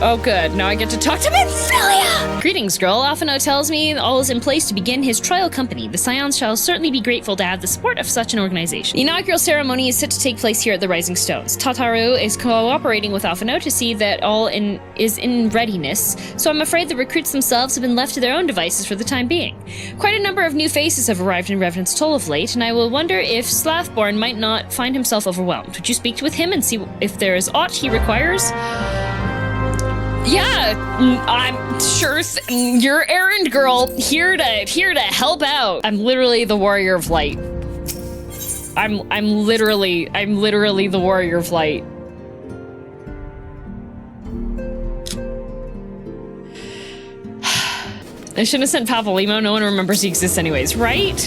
Oh good, now I get to talk to Minfilia! Greetings, girl. Alphino tells me all is in place to begin his trial company. The Scions shall certainly be grateful to have the support of such an organization. The inaugural ceremony is set to take place here at the Rising Stones. Tataru is cooperating with Alphino to see that all is in readiness, so I'm afraid the recruits themselves have been left to their own devices for the time being. Quite a number of new faces have arrived in Revenant's Toll of late, and I will wonder if Slathborn might not find himself overwhelmed. Would you speak with him and see if there is aught he requires? Yeah, I'm sure. You're errand girl, here to help out. I'm literally the warrior of light. I'm literally the warrior of light. I shouldn't have sent Pavolimo. No one remembers he exists anyways, right?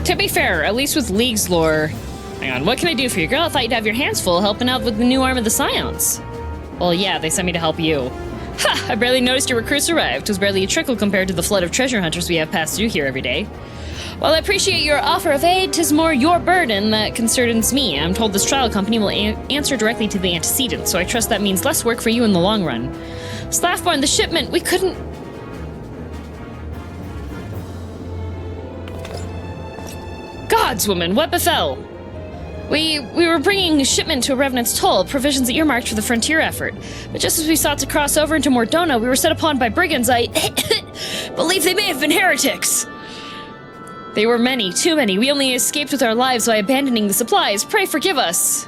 To be fair, at least with League's lore. Hang on, what can I do for you, girl? I thought you'd have your hands full helping out with the new arm of the Scions. Well, yeah, they sent me to help you. Ha! I barely noticed your recruits arrived. It was barely a trickle compared to the flood of treasure hunters we have passed through here every day. While I appreciate your offer of aid, 'tis more your burden that concerns me. I'm told this trial company will answer directly to the antecedent, so I trust that means less work for you in the long run. Slathborn, the shipment, we couldn't... Gods, woman, what befell? We were bringing a shipment to a Revenant's Toll, provisions earmarked for the frontier effort. But just as we sought to cross over into Mordona, we were set upon by brigands I believe they may have been heretics. They were many, too many. We only escaped with our lives by abandoning the supplies. Pray forgive us.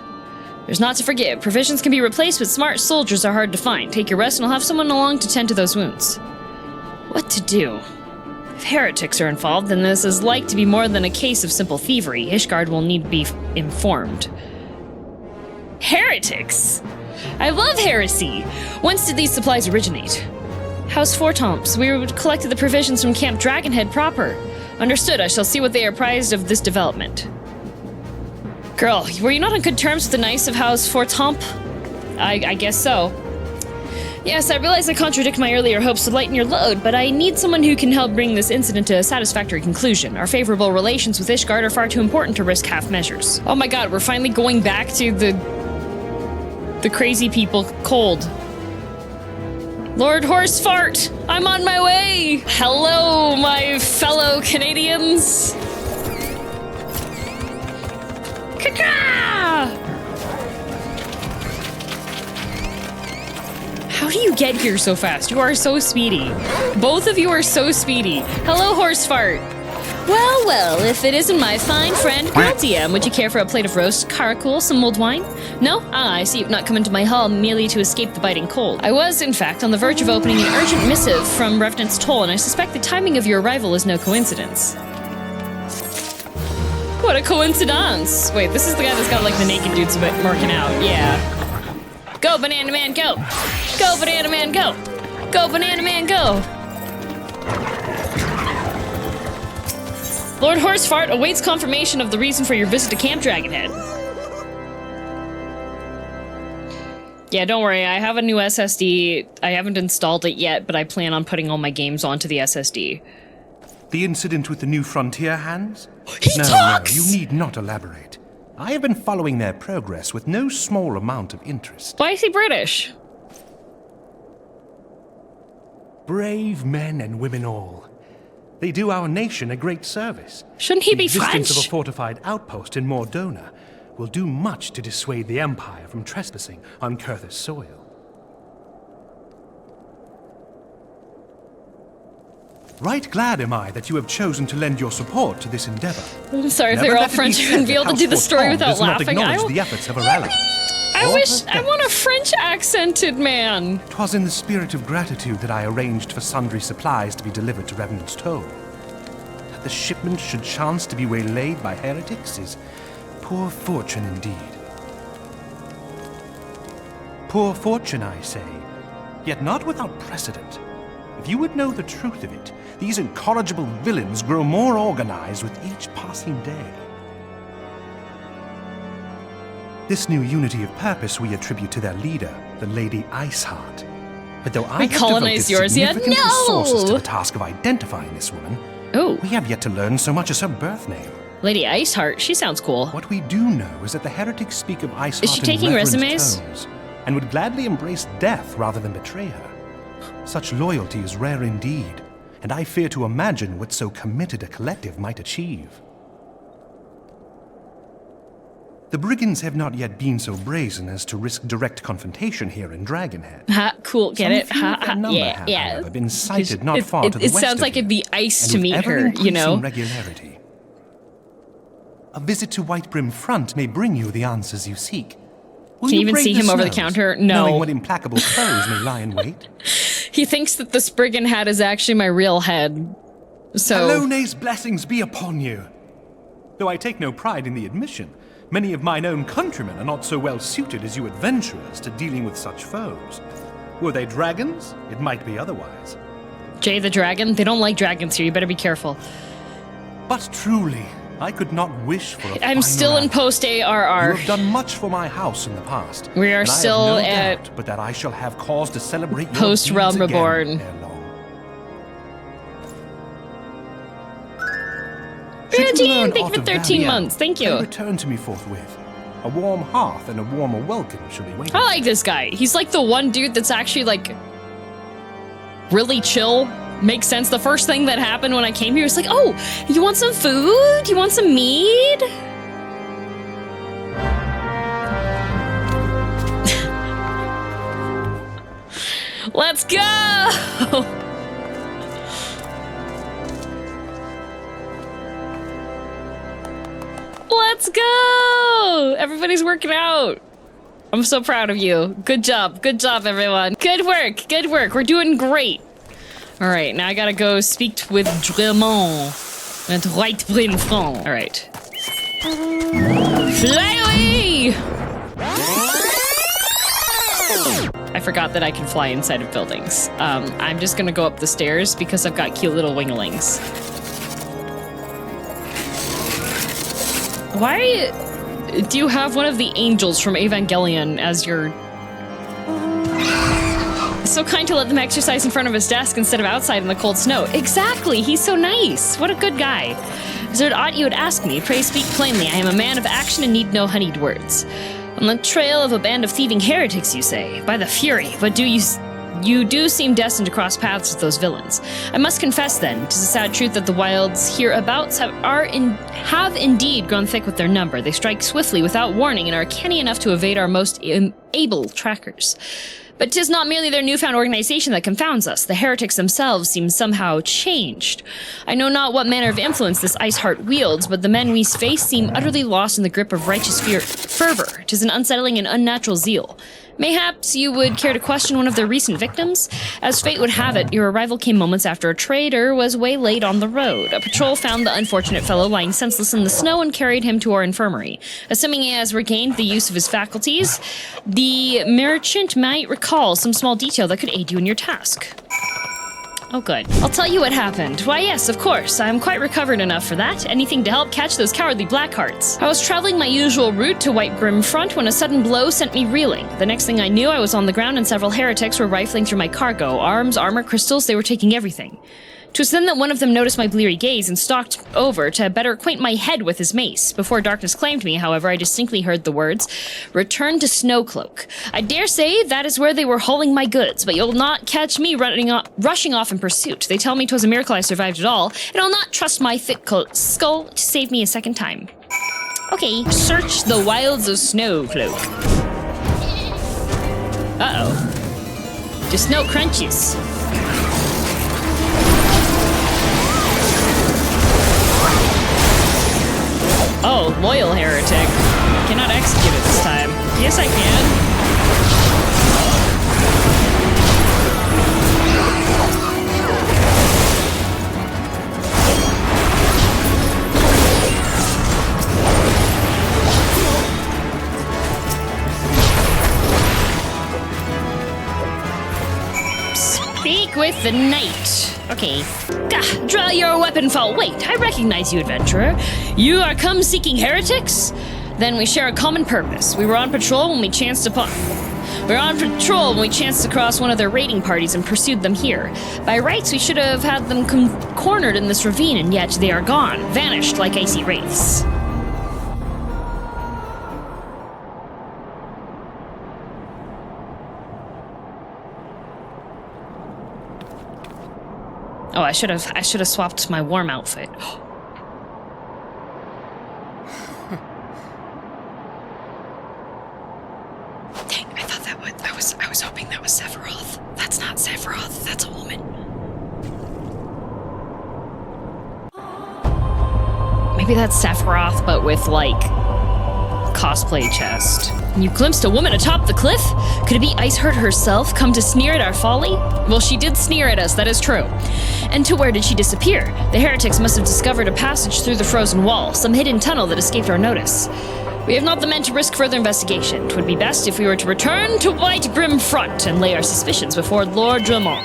There's not to forgive. Provisions can be replaced, but smart soldiers are hard to find. Take your rest and I'll have someone along to tend to those wounds. What to do? If heretics are involved, then this is like to be more than a case of simple thievery. Ishgard will need to be informed. Heretics? I love heresy! Whence did these supplies originate? House Fortomps. We collected the provisions from Camp Dragonhead proper. Understood. I shall see what they are apprised of this development. Girl, were you not on good terms with the Knights of House Fortomp? I guess so. Yes, I realize I contradict my earlier hopes to lighten your load, but I need someone who can help bring this incident to a satisfactory conclusion. Our favorable relations with Ishgard are far too important to risk half measures. Oh my god, we're finally going back to the crazy people cold. Lord Horsefart, I'm on my way! Hello, my fellow Canadians! Caca! How do you get here so fast? You are so speedy. Both of you are so speedy. Hello, Horsefart. Well, well, if it isn't my fine friend, girldm, would you care for a plate of roast caracul, some mulled wine? No? Ah, I see you've not come into my hall merely to escape the biting cold. I was, in fact, on the verge of opening an urgent missive from Revenant's Toll, and I suspect the timing of your arrival is no coincidence. What a coincidence! Wait, this is the guy that's got, like, the naked dudes working out. Yeah. Go, Banana Man, go! Go, Banana Man, go! Go, Banana Man, go! Lord Horsefart awaits confirmation of the reason for your visit to Camp Dragonhead. Yeah, don't worry, I have a new SSD. I haven't installed it yet, but I plan on putting all my games onto the SSD. The incident with the new frontier hands? He talks! No, you need not elaborate. I have been following their progress with no small amount of interest. Why is he British? Brave men and women all. They do our nation a great service. Shouldn't he be French? The existence of a fortified outpost in Mordona will do much to dissuade the Empire from trespassing on Coerthas soil. Right glad am I that you have chosen to lend your support to this endeavor. I'm sorry if they're all French, I wouldn't be able to do the story without laughing. I the efforts of a rally. I want a French accented man. 'Twas in the spirit of gratitude that I arranged for sundry supplies to be delivered to Revenant's Toll. That the shipment should chance to be waylaid by heretics is poor fortune indeed. Poor fortune, I say, yet not without precedent. If you would know the truth of it, these incorrigible villains grow more organized with each passing day. This new unity of purpose we attribute to their leader, the Lady Iceheart. But though I have devoted significant resources to the task of identifying this woman, we have yet to learn so much as her birth name. Lady Iceheart, she sounds cool. What we do know is that the heretics speak of Iceheart Is she taking in reverent resumes? tones, and would gladly embrace death rather than betray her. Such loyalty is rare indeed, and I fear to imagine what so committed a collective might achieve. The brigands have not yet been so brazen as to risk direct confrontation here in Dragonhead. Ha, cool, get it? Some few of their number have, however, been sighted not far to the west It sounds of like here, it'd be ice and to with meet her, you know? ever-increasing regularity. A visit to Whitebrim Front may bring you the answers you seek. Will Can you you even brave see him over the snows, counter? No. Knowing what implacable foes may lie in wait? He thinks that the Spriggan hat is actually my real head. So... Alone's blessings be upon you. Though I take no pride in the admission, many of mine own countrymen are not so well suited as you adventurers to dealing with such foes. Were they dragons? It might be otherwise. Jay the Dragon? They don't like dragons here, you better be careful. But truly, I could not wish for a I'm finer still in outcome. post-ARR. You have done much for my house in the past. We are and still I have no at doubt but that I shall have cause to celebrate your post deeds Realm again Reborn. ere long. Yeah, Should you Jean, learn thank you aught for of 13 Valiant, months. Thank then you. return to me forthwith. A warm hearth and a warmer welcome shall be waiting. I like this guy. He's like the one dude that's actually like really chill. Makes sense. The first thing that happened when I came here was like, oh, you want some food? You want some mead? Let's go! Let's go! Everybody's working out. I'm so proud of you. Good job, everyone. Good work. We're doing great. All right, now I gotta go speak with Dremont and Whitebrim Front. All right. Fly away! I forgot that I can fly inside of buildings. I'm just gonna go up the stairs because I've got cute little winglings. Why do you have one of the angels from Evangelion as your... So kind to let them exercise in front of his desk instead of outside in the cold snow. Exactly, he's so nice. What a good guy. Is there aught you would ask me? Pray speak plainly. I am a man of action and need no honeyed words. On the trail of a band of thieving heretics, you say? By the Fury, but you do seem destined to cross paths with those villains. I must confess then, 'tis a sad truth that the wilds hereabouts have indeed grown thick with their number. They strike swiftly without warning and are canny enough to evade our most able trackers. But 'tis not merely their newfound organization that confounds us. The heretics themselves seem somehow changed. I know not what manner of influence this Iceheart wields, but the men we face seem utterly lost in the grip of righteous fervor. 'Tis an unsettling and unnatural zeal. Mayhaps you would care to question one of their recent victims? As fate would have it, your arrival came moments after a traitor was waylaid on the road. A patrol found the unfortunate fellow lying senseless in the snow and carried him to our infirmary. Assuming he has regained the use of his faculties, the merchant might recall some small detail that could aid you in your task. Oh, good. I'll tell you what happened. Why, yes, of course. I'm quite recovered enough for that. Anything to help catch those cowardly Blackhearts. I was traveling my usual route to Whitebrim Front when a sudden blow sent me reeling. The next thing I knew, I was on the ground and several heretics were rifling through my cargo. Arms, armor, crystals, they were taking everything. 'Twas then that one of them noticed my bleary gaze and stalked over to better acquaint my head with his mace. Before darkness claimed me, however, I distinctly heard the words, "Return to Snowcloak." I dare say that is where they were hauling my goods, but you'll not catch me rushing off in pursuit. They tell me 'twas a miracle I survived at all, and I'll not trust my thick skull to save me a second time. Okay, search the wilds of Snowcloak. Uh-oh. Just snow crunches. Oh, loyal heretic. Cannot execute it this time. Yes, I can. Speak with the knight. Okay. Gah, draw your weapon fall. Wait, I recognize you, adventurer. You are come seeking heretics? Then we share a common purpose. We were on patrol when we chanced upon... We were on patrol when we chanced across one of their raiding parties and pursued them here. By rights, we should have had them cornered in this ravine, and yet they are gone, vanished like icy wraiths. Oh, I should have swapped my warm outfit. Dang, I thought that I was hoping that was Sephiroth. That's not Sephiroth, that's a woman. Maybe that's Sephiroth, but with, like, cosplay chest. You glimpsed a woman atop the cliff? Could it be Iceheart herself, come to sneer at our folly? Well, she did sneer at us, that is true. And to where did she disappear? The heretics must have discovered a passage through the frozen wall, some hidden tunnel that escaped our notice. We have not the men to risk further investigation. 'Twould be best if we were to return to White Grim Front and lay our suspicions before Lord Raubahn.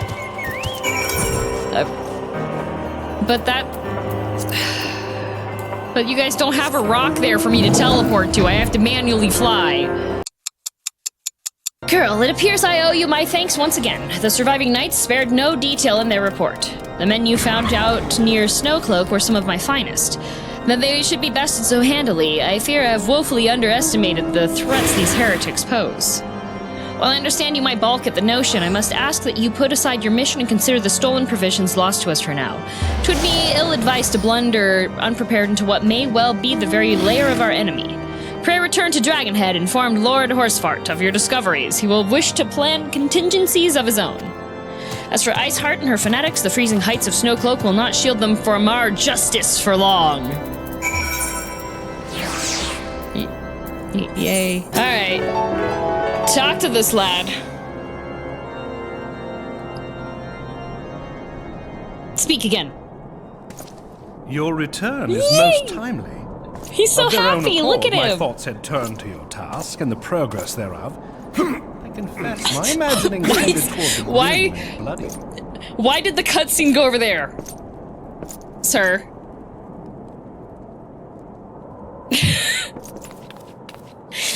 But you guys don't have a rock there for me to teleport to. I have to manually fly. Girl, it appears I owe you my thanks once again. The surviving knights spared no detail in their report. The men you found out near Snowcloak were some of my finest. That they should be bested so handily, I fear I have woefully underestimated the threats these heretics pose. While I understand you might balk at the notion, I must ask that you put aside your mission and consider the stolen provisions lost to us for now. 'Twould be ill-advised to blunder unprepared into what may well be the very lair of our enemy. Pray return to Dragonhead, informed Lord Haurchefant of your discoveries. He will wish to plan contingencies of his own. As for Iceheart and her fanatics, the freezing heights of Snowcloak will not shield them from our justice for long. Yay. Alright. Talk to this lad. Speak again. Your return is most timely. He's so Of their own happy, accord, look at my him. thoughts had turned to your task and the progress thereof. I confess, my imagining tended toward the Why- grim and bloody. Why did the cutscene go over there? Sir.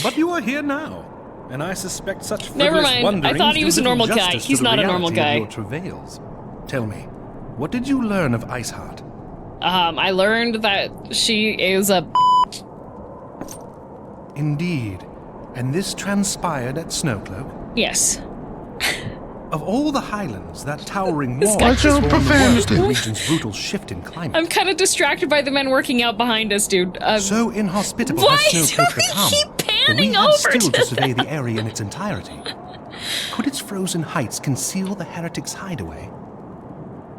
But you are here now, and I suspect such Never frivolous mind, I wonderings thought he do was a little normal guy. justice to He's the not a normal reality guy. of your travails. Tell me, what did you learn of Iceheart? I learned that she is a... Indeed, and this transpired at Snowcloak? Yes. Of all the highlands, that towering This wall guy- is Watch one out, of the worst profanity. in the region's brutal shift in climate. I'm kind of distracted by the men working out behind us, dude. So inhospitable Why has do Snowcloak we become keep that we panning have over still to to survey the area in its entirety. Could its frozen heights conceal the heretics' hideaway?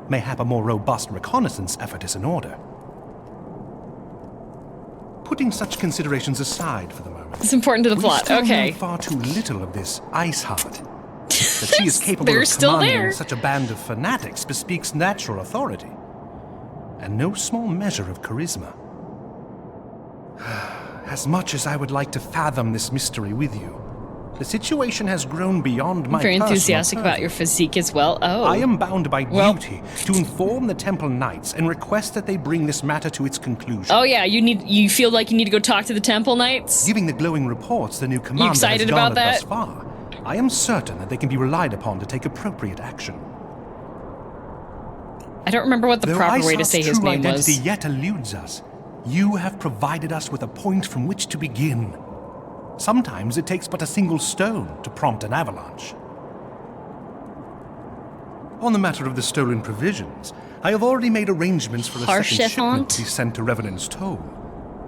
Mayhap a more robust reconnaissance effort is in order. Putting such considerations aside for the moment, It's important to the we plot. still Okay. know far too little of this Iceheart. That she is capable They're of still commanding there. such a band of fanatics bespeaks natural authority, and no small measure of charisma. As much as I would like to fathom this mystery with you, the situation has grown beyond my I'm very personal enthusiastic about purview. your physique as well. Oh. I am bound by Well- duty to inform the Temple Knights and request that they bring this matter to its conclusion. Oh yeah, you feel like you need to go talk to the Temple Knights? Giving the glowing reports the new commander excited has about garnered that? thus far, I am certain that they can be relied upon to take appropriate action. I don't remember what the Though proper way to Iceheart's say his true name identity was. yet eludes us, you have provided us with a point from which to begin. Sometimes it takes but a single stone to prompt an avalanche. On the matter of the stolen provisions, I have already made arrangements for a second shipment Haurchefant? to be sent to Revenant's Toll.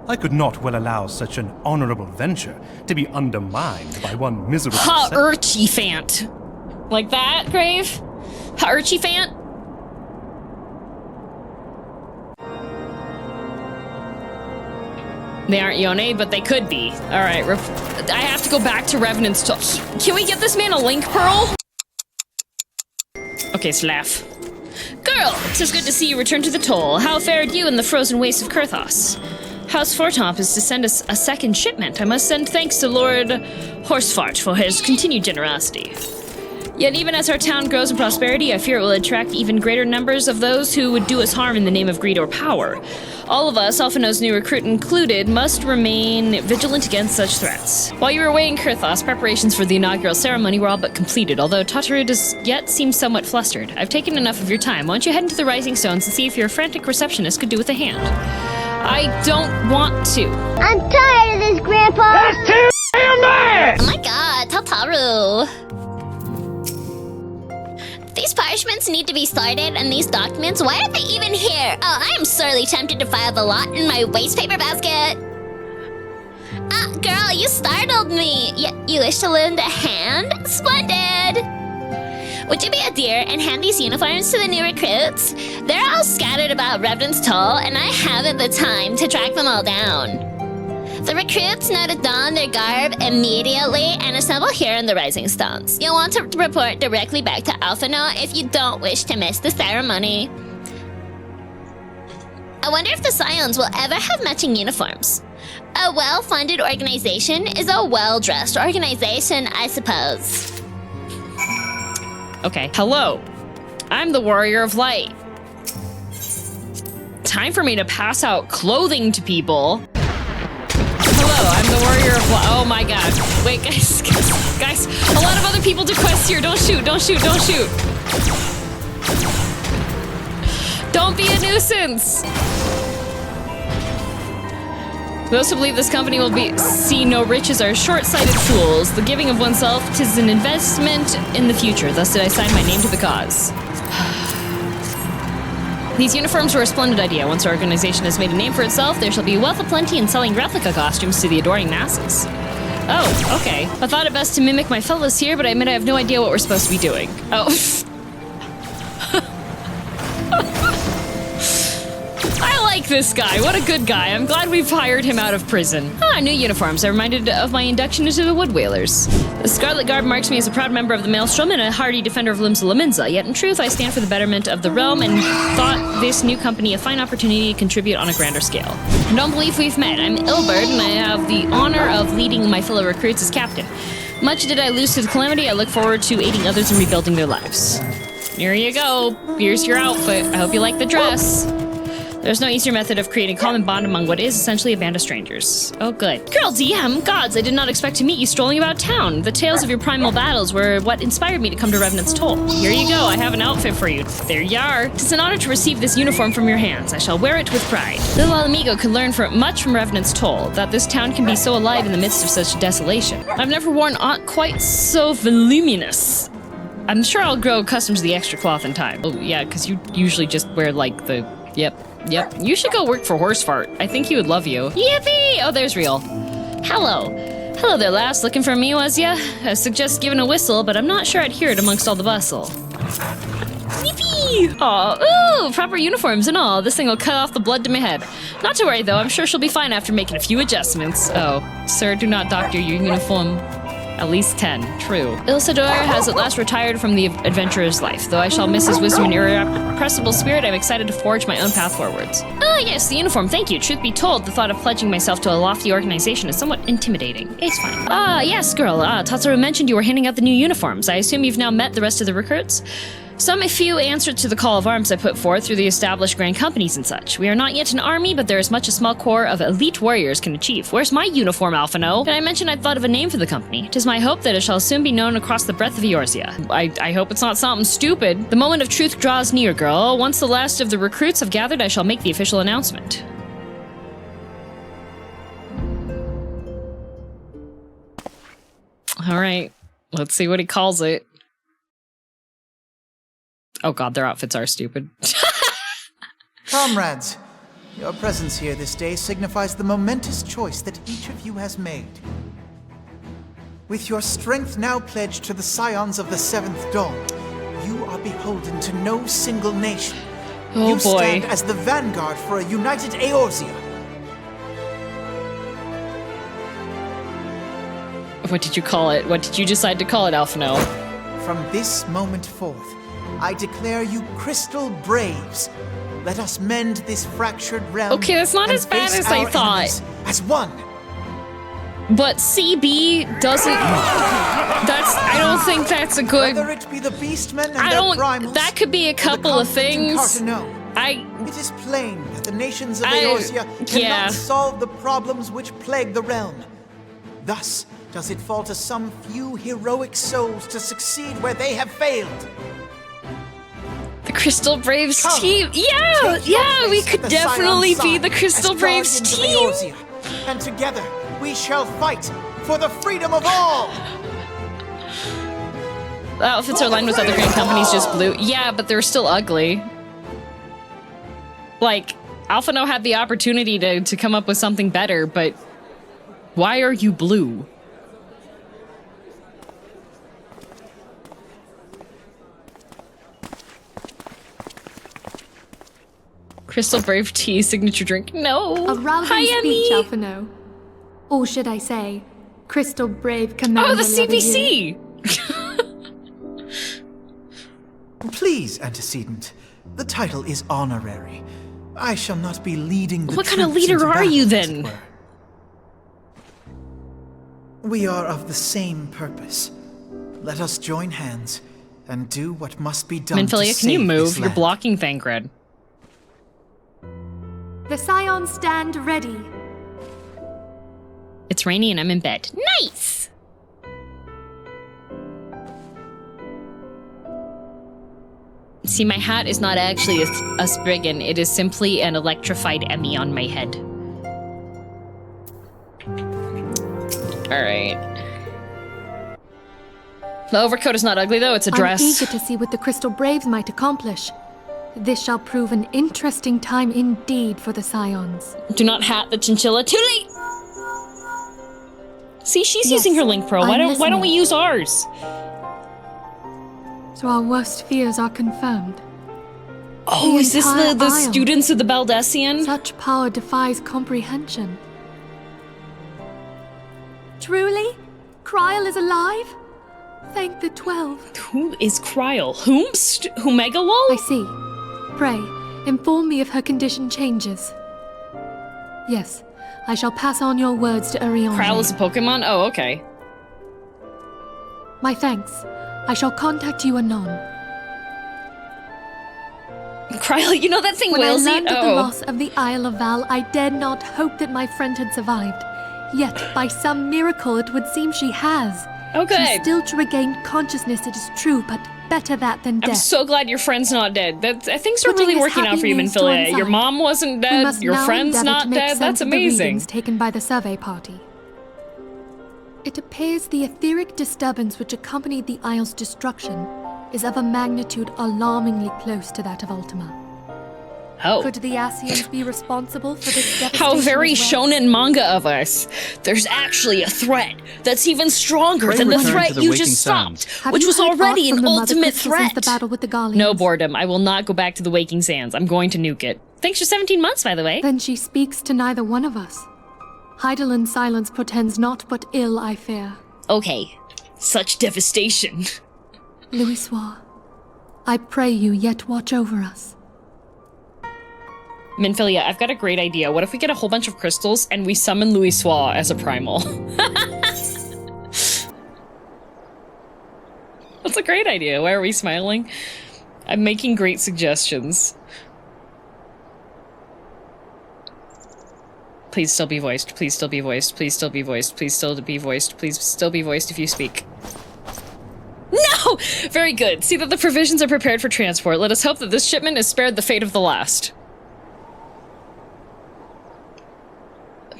I could not well allow such an honorable venture to be undermined by one miserable setback. Haurchefant. Like that, Grave? Haurchefant? They aren't Yone, but they could be. Alright, I have to go back to Revenant's Toll. Can we get this man a link pearl? Okay, Slav. Girl, 'tis good to see you return to the Toll. How fared you in the frozen wastes of Coerthas? House Haurchefant is to send us a second shipment. I must send thanks to Lord Haurchefant for his continued generosity. Yet even as our town grows in prosperity, I fear it will attract even greater numbers of those who would do us harm in the name of greed or power. All of us, Alphino's new recruit included, must remain vigilant against such threats. While you were away in Coerthas, preparations for the inaugural ceremony were all but completed, although Tataru does yet seem somewhat flustered. I've taken enough of your time. Why don't you head into the Rising Stones and see if your frantic receptionist could do with a hand? I don't want to. I'm tired of this, Grandpa! That's too damn bad! Oh my god, Tataru. These parchments need to be sorted, and these documents, why are they even here? Oh, I am sorely tempted to file the lot in my wastepaper basket. Ah, girl, you startled me. You wish to lend a hand? Splendid! Would you be a dear and hand these uniforms to the new recruits? They're all scattered about Revenant's Toll, and I haven't the time to track them all down. The recruits know to don their garb immediately and assemble here in the Rising Stones. You'll want to report directly back to Alphino if you don't wish to miss the ceremony. I wonder if the Scions will ever have matching uniforms. A well-funded organization is a well-dressed organization, I suppose. Okay, hello. I'm the Warrior of Light. Time for me to pass out clothing to people. Hello, I'm the Warrior of Light. Oh my god. Wait, guys, a lot of other people to quest here. Don't shoot, don't shoot, don't shoot. Don't be a nuisance. Those who believe this company will see no riches are short-sighted fools. The giving of oneself 'tis an investment in the future. Thus did I sign my name to the cause. These uniforms were a splendid idea. Once our organization has made a name for itself, there shall be a wealth of plenty in selling replica costumes to the adoring masses. Oh, okay. I thought it best to mimic my fellows here, but I admit I have no idea what we're supposed to be doing. Oh. I like this guy. What a good guy. I'm glad we've hired him out of prison. Ah, new uniforms. I'm reminded of my induction into the Wood Whalers. The Scarlet Garb marks me as a proud member of the Maelstrom and a hardy defender of Limsa Laminza, yet in truth I stand for the betterment of the realm and thought this new company a fine opportunity to contribute on a grander scale. I don't believe we've met. I'm Ilbert, and I have the honor of leading my fellow recruits as captain. Much did I lose to the calamity, I look forward to aiding others in rebuilding their lives. Here you go. Here's your outfit. I hope you like the dress. There's no easier method of creating a common bond among what is essentially a band of strangers. Oh, good. Girldm, gods, I did not expect to meet you strolling about town. The tales of your primal battles were what inspired me to come to Revenant's Toll. Here you go, I have an outfit for you. There you are. It's an honor to receive this uniform from your hands. I shall wear it with pride. Little Amigo could learn much from Revenant's Toll, that this town can be so alive in the midst of such desolation. I've never worn aught quite so voluminous. I'm sure I'll grow accustomed to the extra cloth in time. Oh, yeah, because you usually just wear, like, the... Yep. You should go work for Haurchefant. I think he would love you. Yippee! Oh, there's Real. Hello. Hello there, lass. Looking for me, was ya? I suggest giving a whistle, but I'm not sure I'd hear it amongst all the bustle. Yippee! Aw, ooh, proper uniforms and all. This thing will cut off the blood to my head. Not to worry, though. I'm sure she'll be fine after making a few adjustments. Oh, sir, do not doctor your uniform. At least 10. True. Ilsador has at last retired from the adventurer's life. Though I shall miss his wisdom and irrepressible spirit, I'm excited to forge my own path forwards. Ah, yes, the uniform, thank you. Truth be told, the thought of pledging myself to a lofty organization is somewhat intimidating. It's fine. Ah, yes, girl. Tataru mentioned you were handing out the new uniforms. I assume you've now met the rest of the recruits? Some few answered to the call of arms I put forth through the established grand companies and such. We are not yet an army, but there is much a small corps of elite warriors can achieve. Where's my uniform, Alphino? And I mentioned I'd thought of a name for the company. 'Tis my hope that it shall soon be known across the breadth of Eorzea. I hope it's not something stupid. The moment of truth draws near, girl. Once the last of the recruits have gathered, I shall make the official announcement. All right, let's see what he calls it. Oh god, their outfits are stupid. Comrades, your presence here this day signifies the momentous choice that each of you has made. With your strength now pledged to the Scions of the Seventh Dawn, you are beholden to no single nation. Oh you boy. stand as the vanguard for a united Eorzea. What did you call it? What did you decide to call it, Alphino? From this moment forth, I declare you crystal braves. Let us mend this fractured realm. Okay, that's not and as bad face as I our thought. enemies as one. But CB doesn't. I don't think that's a good. Whether it be the beastmen and I their don't. primals, That could be a or the couple of conflict in things. Cartano, it is plain that the nations of Eorzea cannot solve the problems which plague the realm. Thus, does it fall to some few heroic souls to succeed where they have failed. The Crystal Braves Come, team. Yeah, take your yeah, we place could at the definitely Scion's be side the Crystal as Braves guardians of team. Eorzea, and together we shall fight for the freedom of all. The outfits are lined with other green companies, just blue. Yeah, but they're still ugly. Like, Alphano had the opportunity to come up with something better, but why are you blue? Crystal Brave tea, signature drink. No. A rousing Hi, speech, Emmy. Alphano. Or should I say, Crystal Brave Commander. Oh, the CBC. Please, antecedent. The title is honorary. I shall not be leading the What kind of troops leader into are battle, you as then? it were. We are of the same purpose. Let us join hands and do what must be done to Minfilia, can you save move? this You're land. blocking Thancred. The Scions stand ready. It's rainy and I'm in bed. Nice! See, my hat is not actually a Spriggan. It is simply an electrified Emmy on my head. Alright. The overcoat is not ugly, though. It's a dress. I'm eager to see what the Crystal Braves might accomplish. This shall prove an interesting time indeed for the Scions. Do not hat the chinchilla. Too late! See, she's Yes, using her Link Pro. Why I'm don't we listening. use ours? So our worst fears are confirmed. Oh, The is this entire the isle. students of the Baldessian? Such power defies comprehension. Truly? Kryl is alive? Thank the 12. Who is Kryl? Whomst? Whomegawal? I see. Pray, inform me if her condition changes. Yes, I shall pass on your words to Ariane. Kryl is a Pokemon? Oh, okay. My thanks. I shall contact you anon. Kryl, you know that thing When I whales eat? learned of the Oh. loss of the Isle of Val, I dared not hope that my friend had survived. Yet, by some miracle, it would seem she has. Oh, good. She's still to regain consciousness, it is true, but better that than death. I'm so glad your friend's not dead. Things are Putting really this working out happy for you, news to Minfilia. one Your side, mom wasn't We dead, must your now friend's endeavor not to make dead. sense That's of the amazing. readings taken by the survey party. It appears the etheric disturbance which accompanied the Isle's destruction is of a magnitude alarmingly close to that of Ultima. Oh. Could the Ascians be responsible for this devastation? How very as well? shonen manga of us. There's actually a threat that's even stronger Pray than the return threat to the you waking just sands. stopped, Have which you was heard already aught an from the Mother ultimate Crystal since threat. the battle with the Garleans? No, Boredom. I will not go back to the Waking Sands. I'm going to nuke it. Thanks for 17 months, by the way. Then she speaks to neither one of us. Heidelin's silence portends naught but ill, I fear. Okay. Such devastation. Louisoix, I pray you yet watch over us. Minfilia, I've got a great idea. What if we get a whole bunch of crystals and we summon Louisoix as a primal? That's a great idea. Why are we smiling? I'm making great suggestions. Please still be voiced. Please still be voiced. Please still be voiced. Please still be voiced. Please still be voiced if you speak. No! Very good. See that the provisions are prepared for transport. Let us hope that this shipment is spared the fate of the last.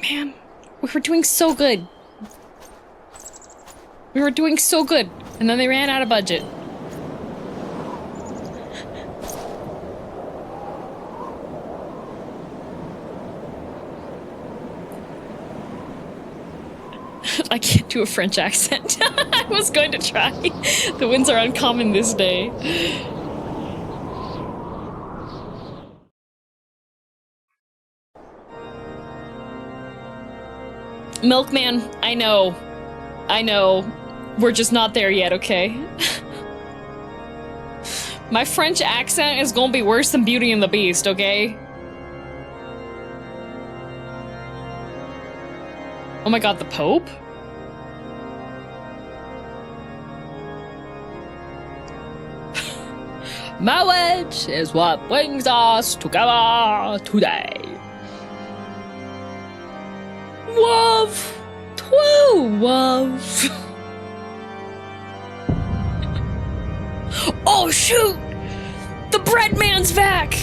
Man, we were doing so good. We were doing so good. And then they ran out of budget. I can't do a French accent. I was going to try. The winds are uncommon this day. Milkman, I know. I know. We're just not there yet, okay? My French accent is gonna be worse than Beauty and the Beast, okay? Oh my god, the Pope? Marriage is what brings us together today. Love. True love. Oh shoot! The bread man's back!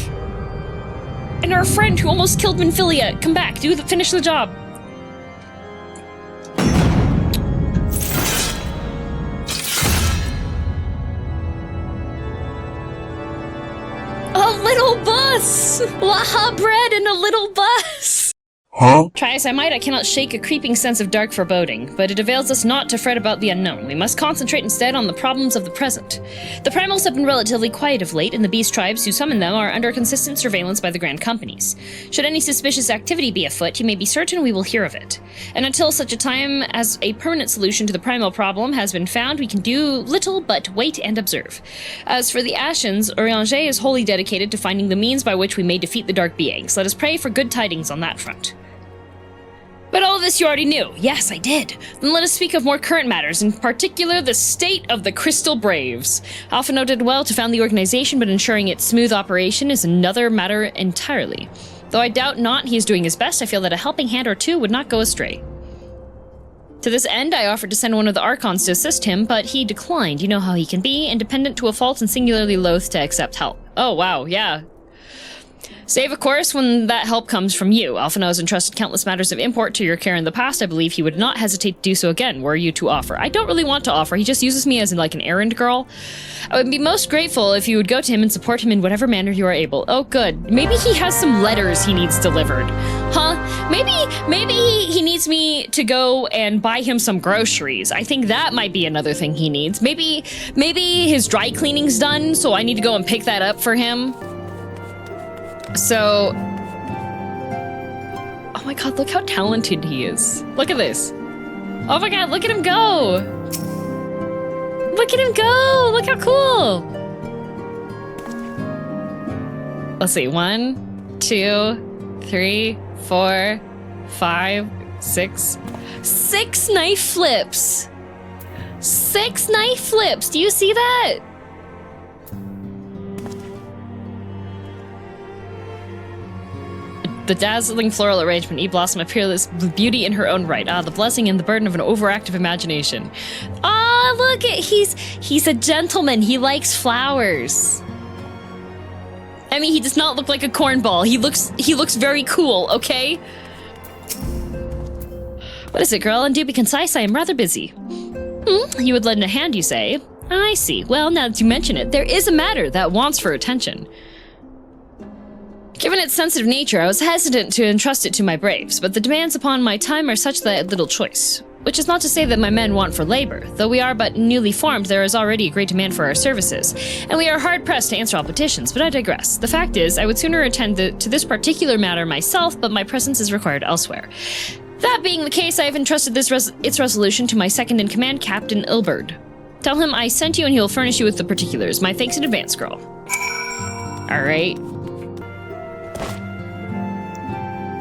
And our friend who almost killed Minfilia, come back, finish the job. A little bus! Waha bread and a little bus! Huh? Try as I might, I cannot shake a creeping sense of dark foreboding, but it avails us not to fret about the unknown. We must concentrate instead on the problems of the present. The primals have been relatively quiet of late, and the beast tribes who summon them are under consistent surveillance by the grand companies. Should any suspicious activity be afoot, you may be certain we will hear of it. And until such a time as a permanent solution to the primal problem has been found, we can do little but wait and observe. As for the Ashens, Orianger is wholly dedicated to finding the means by which we may defeat the dark beings. Let us pray for good tidings on that front. But all this you already knew. Yes, I did. Then let us speak of more current matters, in particular the state of the Crystal Braves. Alphino did well to found the organization, but ensuring its smooth operation is another matter entirely. Though I doubt not he is doing his best, I feel that a helping hand or two would not go astray. To this end, I offered to send one of the Archons to assist him, but he declined. You know how he can be, independent to a fault and singularly loath to accept help. Oh wow, yeah. Save, of course, when that help comes from you. Alphino has entrusted countless matters of import to your care in the past. I believe he would not hesitate to do so again, were you to offer. I don't really want to offer. He just uses me as like an errand girl. I would be most grateful if you would go to him and support him in whatever manner you are able. Oh, good. Maybe he has some letters he needs delivered. Huh? Maybe he needs me to go and buy him some groceries. I think that might be another thing he needs. Maybe his dry cleaning's done, so I need to go and pick that up for him. So, oh my god, look how talented he is. Look at this. Oh my god, look at him go. Look at him go. Look how cool. Let's see. 1, 2, 3, 4, 5, 6. 6 knife flips. 6 knife flips. Do you see that? The dazzling floral arrangement, E-Blossom, a peerless beauty in her own right. Ah, the blessing and the burden of an overactive imagination. Ah, look at he's a gentleman. He likes flowers. I mean, he does not look like a cornball. He looks very cool, okay? What is it, girl? And do be concise, I am rather busy. You would lend a hand, you say? I see. Well, now that you mention it, there is a matter that wants for attention. Given its sensitive nature, I was hesitant to entrust it to my braves, but the demands upon my time are such that I had little choice. Which is not to say that my men want for labor. Though we are but newly formed, there is already a great demand for our services, and we are hard-pressed to answer all petitions, but I digress. The fact is, I would sooner attend to this particular matter myself, but my presence is required elsewhere. That being the case, I have entrusted its resolution to my second-in-command, Captain Ilberd. Tell him I sent you and he will furnish you with the particulars. My thanks in advance, girl. Alright.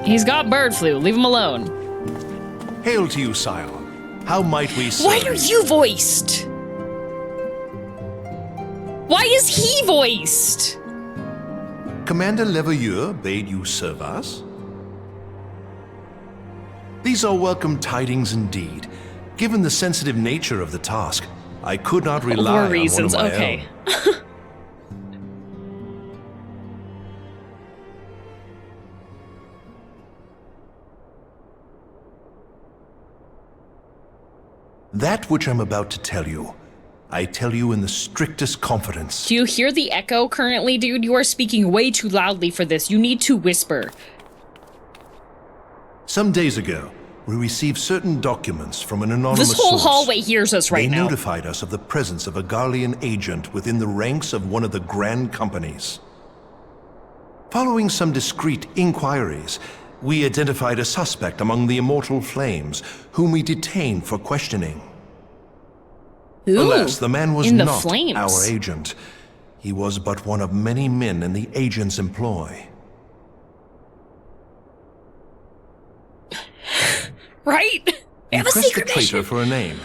He's got bird flu. Leave him alone. Hail to you, Scion. How might we serve? Why are you voiced? Why is he voiced? Commander Leveilleur bade you serve us? These are welcome tidings indeed. Given the sensitive nature of the task, I could not rely on reasons. one of my Okay. own. That which I'm about to tell you, I tell you in the strictest confidence. Do you hear the echo currently, dude? You are speaking way too loudly for this. You need to whisper. Some days ago, we received certain documents from an anonymous This whole source. hallway hears us right They now. notified us of the presence of a Garlean agent within the ranks of one of the grand companies. Following some discreet inquiries, we identified a suspect among the Immortal Flames, whom we detained for questioning. Ooh, Alas, the man was in the not flames. our agent. He was but one of many men in the agent's employ. Right? We have a pressed the secret traitor mission. for a name,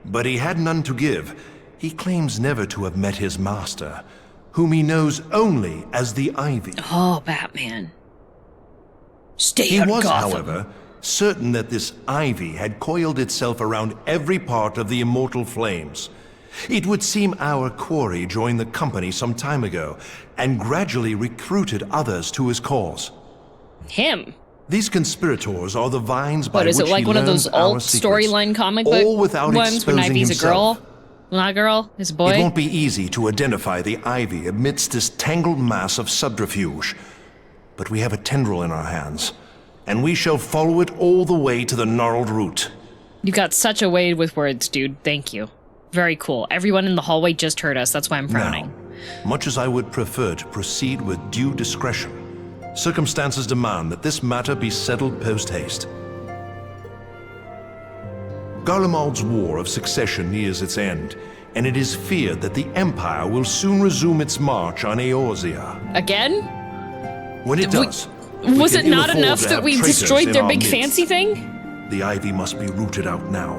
but he had none to give. He claims never to have met his master, whom he knows only as the Ivy. Oh, Batman. Stay He out of was, Gotham. however, certain that this Ivy had coiled itself around every part of the immortal flames. It would seem our quarry joined the company some time ago, and gradually recruited others to his cause. Him? These conspirators are the vines by What, is which it like he one of those learned our alt secrets, storyline comic book all without ones when exposing Ivy's a himself. girl? Not a girl, is a boy? It won't be easy to identify the Ivy amidst this tangled mass of subterfuge. But we have a tendril in our hands, and we shall follow it all the way to the gnarled root. You got such a way with words, dude. Thank you. Very cool. Everyone in the hallway just heard us. That's why I'm frowning. Now, much as I would prefer to proceed with due discretion, circumstances demand that this matter be settled post-haste. Garlemald's War of Succession nears its end, and it is feared that the Empire will soon resume its march on Eorzea. Again? When it does, we Was can it not ill afford enough to that have we traitors destroyed in their our big midst. fancy thing? The Ivy must be rooted out now.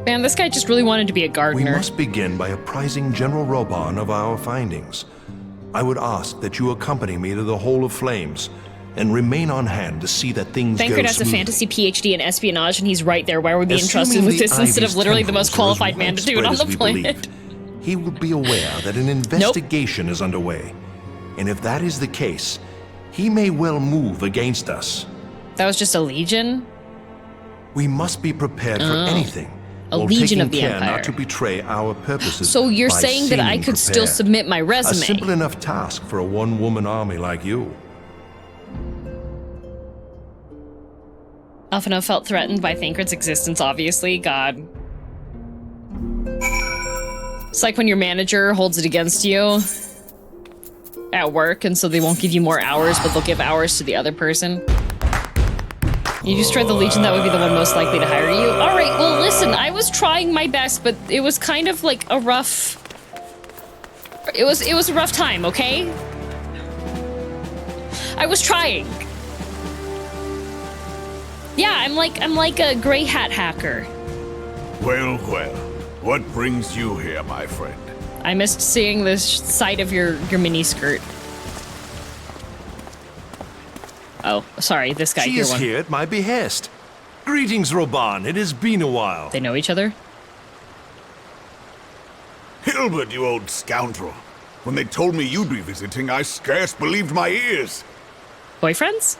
Man, this guy just really wanted to be a We gardener. must begin by apprising General Raubahn of our findings. I would ask that you accompany me to the Hall of Flames and remain on hand to see that things go Thancred has a smoothly. fantasy PhD in espionage, and he's right there. Why are we being Assuming trusted with the this instead of Ivy's literally the most tendrils are as qualified man to do it on widespread the as we planet? believed, he would be aware that an investigation is underway. And if that is the case, he may well move against us. That was just a legion? We must be prepared for anything. A while legion taking of the care Empire. not to betray our purposes. So you're by saying that I seeming could still prepared. submit my A resume? simple enough task for a one-woman army like you. Alphino felt threatened by Thancred's existence, obviously. God. It's like when your manager holds it against you at work, and so they won't give you more hours, but they'll give hours to the other person. You destroyed the Legion, that would be the one most likely to hire you. Alright, well listen, I was trying my best, but it was kind of like a rough... It was a rough time, okay? I was trying. Yeah, I'm like a gray hat hacker. Well, well. What brings you here, my friend? I missed seeing this side of your mini skirt. Oh, sorry, this guy She here is one. here at my behest. Greetings, Raubahn. It has been a while. They know each other? Hilbert, you old scoundrel. When they told me you'd be visiting, I scarce believed my ears. Boyfriends?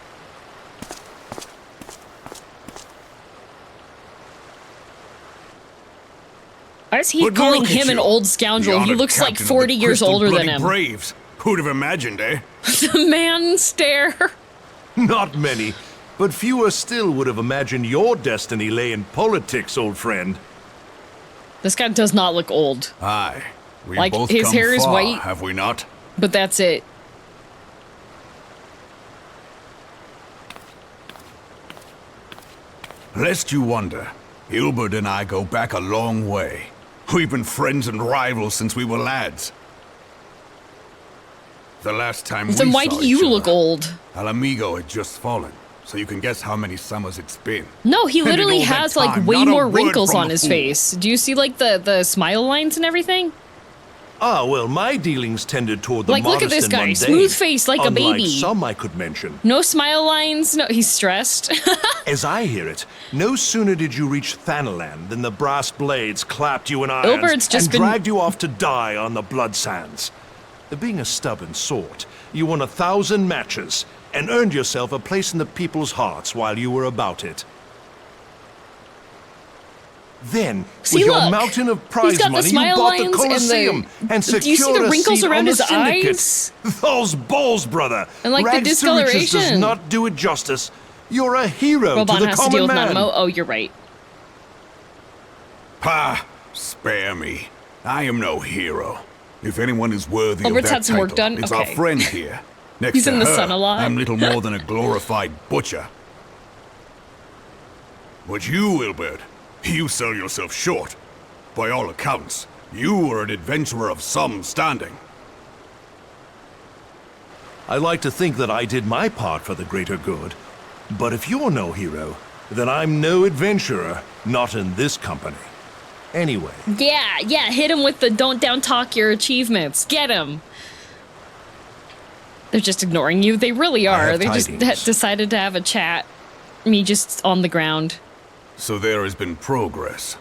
Why is he But calling look at him an you, old the scoundrel? He honored looks like captain of 40 the years Crystal older than Bloody him. Braves. Who'd have imagined, eh? The man stare. Not many, but fewer still would have imagined your destiny lay in politics, old friend. This guy does not look old, Aye. We Like, both his come hair is far, white. have we not? but that's it. Lest you wonder, Hilbert and I go back a long way. We've been friends and rivals since we were lads. The last time we Then why saw do you each look other, old? Alamigo had just fallen, so you can guess how many summers it's been. No, he And in literally all that has like time, way not a more word wrinkles from on the his fool. face. Do you see like the smile lines and everything? Ah, well, my dealings tended toward the Like, look at modest this and guy, mundane, smooth-faced like a unlike baby. some I could mention. No smile lines. No, he's stressed. As I hear it, no sooner did you reach Thanalan than the brass blades clapped you in irons Ilbert's just and been- dragged you off to die on the blood sands. Being a stubborn sort, you won 1,000 matches and earned yourself a place in the people's hearts while you were about it. Then, See, with your look, mountain of he's prize got the money, you smile bought the lines and the- Colosseum and Do you see secured the a wrinkles seat around on the his syndicate. eyes? Those balls, brother. And, like, the Rags to riches does discoloration. not do it justice. You're a hero to Raubahn the has to common deal with man. Nanamo. Oh, you're right. Ha! Spare me. I am no hero. If anyone is worthy Albert's of that had some work title, done? it's Okay. our friend here. Next He's to in the her, sun a lot. I'm little more than a glorified butcher. But you, Wilbert, you sell yourself short. By all accounts, you are an adventurer of some standing. I like to think that I did my part for the greater good. But if you're no hero, Then I'm no adventurer, not in this company. Anyway, Yeah, hit him with the don't down talk your achievements. Get him. They're just ignoring you. They really are. They just decided to have a chat. Me just on the ground. So there has been progress.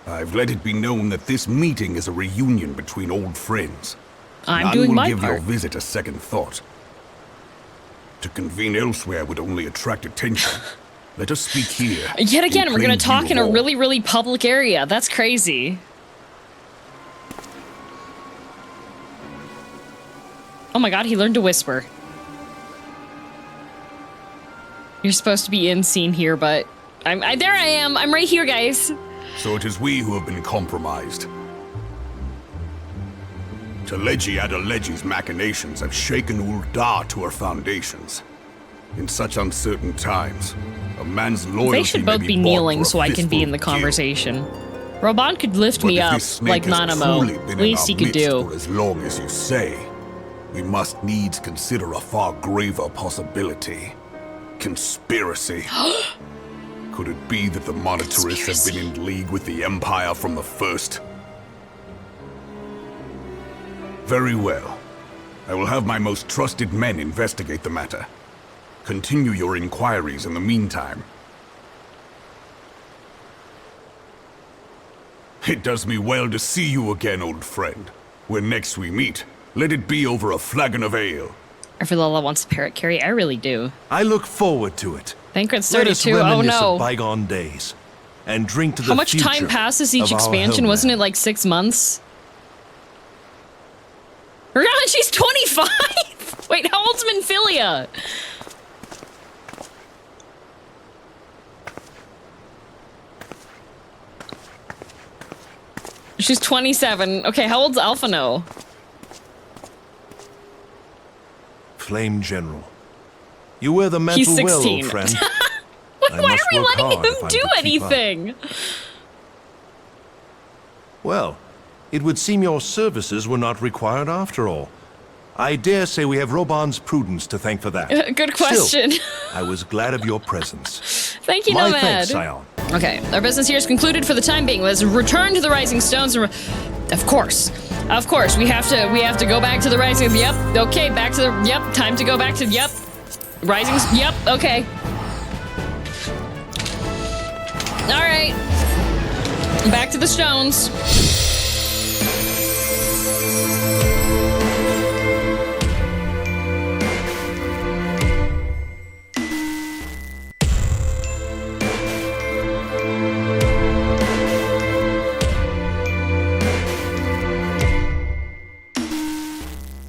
I've let it be known that this meeting is a reunion between old friends. I'm doing my None will give your part. visit a second thought. To convene elsewhere would only attract attention. Let us speak here. Yet again, we're gonna plain talk view in of a all. really, really public area. That's crazy. Oh my god, he learned to whisper. You're supposed to be in scene here, but there I am. I'm right here, guys. So it is we who have been compromised. Teleji Adeleji's machinations have shaken Ul'dah to her foundations. In such uncertain times, a man's loyalty They should may both be bought kneeling for a so I can be fistful in the of guilt. conversation. Raubahn could lift But me if up this snake like has Nanamo. truly been in Least our he could midst do. For as long as you say, we must needs consider a far graver possibility. Conspiracy. Could it be that the monetarists have been in league with the Empire from the first? Very well. I will have my most trusted men investigate the matter. Continue your inquiries in the meantime. It does me well to see you again, old friend. When next we meet, let it be over a flagon of ale. Everlala wants a parrot carry. I really do. I look forward to it. Thancred's Let us 32. Oh reminisce of no. bygone days and drink to the How much future time passes each of our expansion? Wasn't it homeland. like 6 months? Rihanna, she's 25! Wait, how old's Minfilia? She's 27. Okay, how old's Alphino? Flame General. You wear the mantle He's well, 16. old friend. I Why must are we work letting hard if him I'm do to keep up. anything? Well, it would seem your services were not required after all. I dare say we have Raubahn's prudence to thank for that. Good question. Still, I was glad of your presence. Thank you, My Nomad. thanks, Scion. Okay, our business here is concluded for the time being. Let's return to the Rising Stones. And of course, we have to go back to the Rising. Yep. Okay, back to the. Yep. Time to go back to. Yep. Rising. Yep. Okay. All right. Back to the stones.